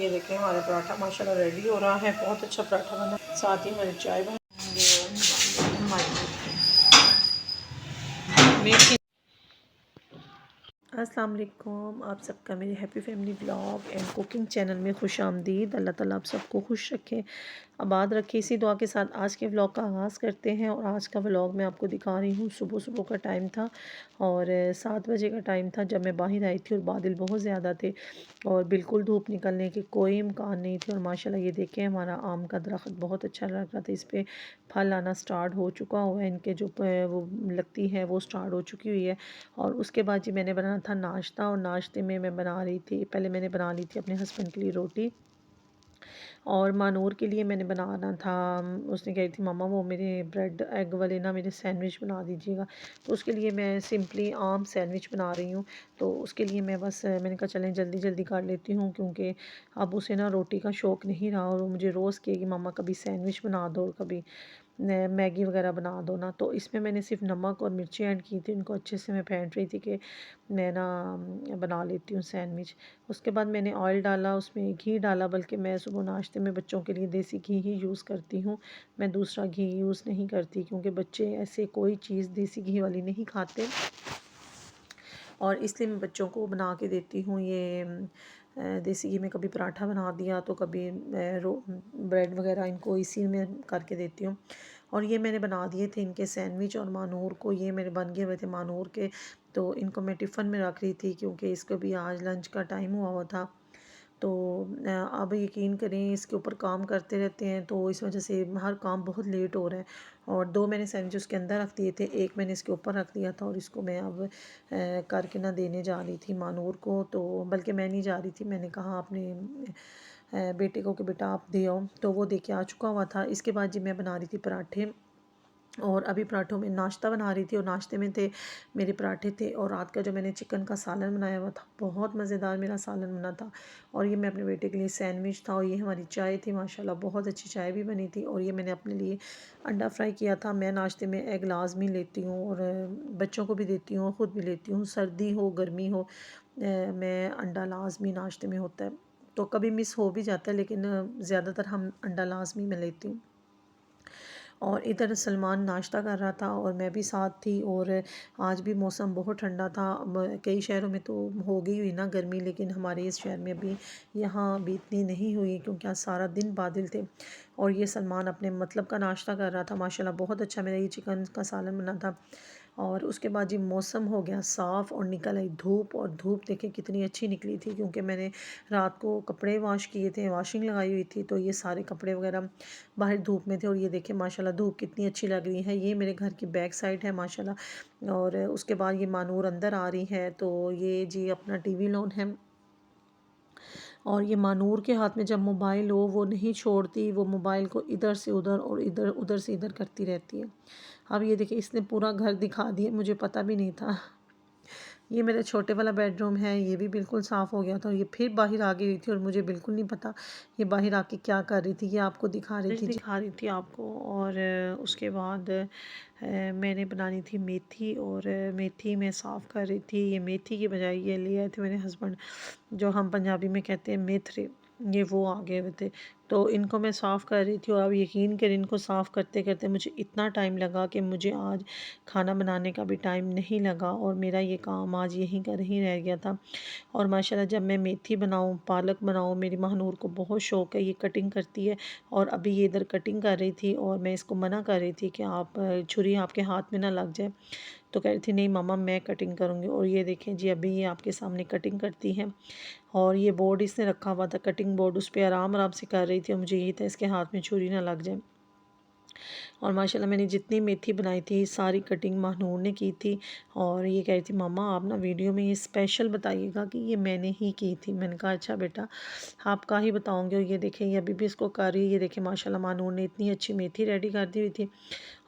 ये देखें हमारा पराठा माशाल्लाह रेडी हो रहा है। बहुत अच्छा पराठा बना। साथ ही हमारी चाय बनाएंगे और हमारी मेथी। अस्सलाम वालेकुम, आप सबका मेरे happy family vlog and cooking channel में खुश आमदीद। अल्लाह ताला आप सबको खुश रखे, आबाद रखे। इसी दुआ के साथ आज के व्लॉग का आगाज़ करते हैं। और आज का व्लॉग मैं आपको दिखा रही हूँ। सुबह सुबह का टाइम था और 7 बजे का टाइम था जब मैं बाहर आई थी और बादल बहुत ज़्यादा थे और बिल्कुल धूप निकलने की कोई इम्कान नहीं थी। और माशाल्लाह ये देखें हमारा आम का दरख्त बहुत अच्छा लग रहा था। इस पर फल आना स्टार्ट हो चुका हुआ है, इनके जो वो लगती है वो स्टार्ट हो चुकी हुई है। और उसके बाद जी मैंने बनाना था नाश्ता। और नाश्ते में मैं बना रही थी, पहले मैंने बना ली थी अपने हस्बैंड के लिए रोटी और मानूर के लिए मैंने बनाना था। उसने कही थी मामा वो मेरे ब्रेड एग वाले ना मेरे सैंडविच बना दीजिएगा। तो उसके लिए मैं सिंपली आम सैंडविच बना रही हूँ। तो उसके लिए मैं बस मैंने कहा चलें जल्दी जल्दी कर लेती हूँ, क्योंकि अब उसे ना रोटी का शौक़ नहीं रहा और वो मुझे रोज़ कहेगी मामा कभी सैंडविच बना दो और कभी मैगी वगैरह बना दो ना। तो इसमें मैंने सिर्फ नमक और मिर्ची ऐड की थी। इनको अच्छे से मैं फेंट रही थी कि मैं ना बना लेती हूँ सैंडविच। उसके बाद मैंने ऑयल डाला, उसमें घी डाला, बल्कि मैं सुबह नाश्ते में बच्चों के लिए देसी घी ही यूज़ करती हूँ। मैं दूसरा घी यूज़ नहीं करती, क्योंकि बच्चे ऐसे कोई चीज़ देसी घी वाली नहीं खाते और इसलिए मैं बच्चों को बना के देती हूँ। ये देसी घी में कभी पराठा बना दिया तो कभी ब्रेड वगैरह इनको इसी में करके देती हूँ। और ये मैंने बना दिए थे इनके सैंडविच और मानूर को ये मेरे बन गए हुए थे मानूर के। तो इनको मैं टिफ़िन में रख रही थी, क्योंकि इसको भी आज लंच का टाइम हुआ हुआ था। तो अब यकीन करें इसके ऊपर काम करते रहते हैं तो इस वजह से हर काम बहुत लेट हो रहा है। और 2 मैंने सैंडविच उसके अंदर रख दिए थे, एक मैंने इसके ऊपर रख दिया था और इसको मैं अब करके ना देने जा रही थी मानूर को। तो बल्कि मैं नहीं जा रही थी, मैंने कहा अपने बेटे को कि बेटा आप दे आओ। तो वो दे के आ चुका हुआ था। इसके बाद जी मैं बना रही थी पराठे और अभी पराठों में नाश्ता बना रही थी और नाश्ते में थे मेरे पराठे थे और रात का जो मैंने चिकन का सालन बनाया हुआ था, बहुत मज़ेदार मेरा सालन बना था। और ये मैं अपने बेटे के लिए सैंडविच था और ये हमारी चाय थी, माशाल्लाह बहुत अच्छी चाय भी बनी थी। और ये मैंने अपने लिए अंडा फ्राई किया था। मैं नाश्ते में एग लाजमी लेती हूँ और बच्चों को भी देती हूँ, ख़ुद भी लेती हूँ, सर्दी हो गर्मी हो मैं अंडा लाजमी नाश्ते में होता है। तो कभी मिस हो भी जाता है, लेकिन ज़्यादातर हम अंडा लाजमी में लेती हूँ। और इधर सलमान नाश्ता कर रहा था और मैं भी साथ थी। और आज भी मौसम बहुत ठंडा था। कई शहरों में तो हो गई हुई ना गर्मी, लेकिन हमारे इस शहर में अभी यहाँ अभी इतनी नहीं हुई, क्योंकि आज सारा दिन बादल थे। और ये सलमान अपने मतलब का नाश्ता कर रहा था। माशाल्लाह बहुत अच्छा मेरा ये चिकन का सालन बना था। और उसके बाद जी मौसम हो गया साफ़ और निकल आई धूप। और धूप देखें कितनी अच्छी निकली थी, क्योंकि मैंने रात को कपड़े वॉश किए थे, वॉशिंग लगाई हुई थी, तो ये सारे कपड़े वगैरह बाहर धूप में थे। और ये देखें माशाल्लाह धूप कितनी अच्छी लग रही है। ये मेरे घर की बैक साइड है माशाल्लाह। और उसके बाद ये मानूर अंदर आ रही है, तो ये जी अपना टीवी लॉन है। और ये मानूर के हाथ में जब मोबाइल हो वो नहीं छोड़ती, वो मोबाइल को इधर से उधर और इधर उधर से इधर करती रहती है। अब ये देखिए इसने पूरा घर दिखा दिया, मुझे पता भी नहीं था। ये मेरा छोटे वाला बेडरूम है, ये भी बिल्कुल साफ़ हो गया था और ये फिर बाहर आ गई थी और मुझे बिल्कुल नहीं पता ये बाहर आके क्या कर रही थी। ये आपको दिखा रही थी आपको। और उसके बाद मैंने बनानी थी मेथी और मेथी मैं साफ़ कर रही थी। ये मेथी की बजाय ये ले आए थे मेरे हस्बैंड, जो हम पंजाबी में कहते हैं मेथरे, ये वो आ गए हुए थे। तो इनको मैं साफ़ कर रही थी और अब यकीन करें इनको साफ़ करते करते मुझे इतना टाइम लगा कि मुझे आज खाना बनाने का भी टाइम नहीं लगा और मेरा ये काम आज यहीं का ही रह गया था। और माशाल्लाह जब मैं मेथी बनाऊँ पालक बनाऊँ, मेरी महानूर को बहुत शौक़ है, ये कटिंग करती है। और अभी ये इधर कटिंग कर रही थी और मैं इसको मना कर रही थी कि आप छुरी आपके हाथ में ना लग जाए। तो कह रही थी नहीं मामा मैं कटिंग करूँगी। और ये देखें जी अभी ये आपके सामने कटिंग करती है। और ये बोर्ड इसने रखा हुआ था कटिंग बोर्ड, उस पर आराम आराम से कर रही थी और मुझे यही था इसके हाथ में छुरी ना लग जाए। और माशाल्लाह मैंने जितनी मेथी बनाई थी सारी कटिंग महानूर ने की थी। और ये कह रही थी मामा आप ना वीडियो में ये स्पेशल बताइएगा कि ये मैंने ही की थी। मैंने कहा अच्छा बेटा आपका ही बताऊंगी। और ये देखें ये अभी भी इसको कर रही है। ये देखें माशाल्लाह महानूर ने इतनी अच्छी मेथी रेडी कर दी हुई थी।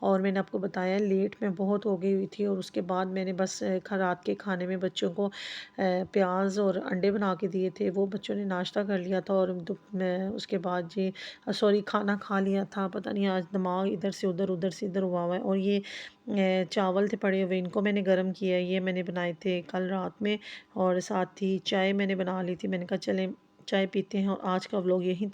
और मैंने आपको बताया लेट में बहुत हो गई हुई थी। और उसके बाद मैंने बस रात के खाने में बच्चों को प्याज और अंडे बना के दिए थे, वो बच्चों ने नाश्ता कर लिया था। और उसके बाद जी सॉरी खाना खा लिया था। पता नहीं आज दिमाग इधर से उधर हुआ हुआ है। और ये चावल थे पड़े हुए, इनको मैंने गर्म किया, ये मैंने बनाए थे कल रात में। और साथ ही चाय मैंने बना ली थी। मैंने कहा चलें चाय पीते हैं और आज का व्लॉग यहीं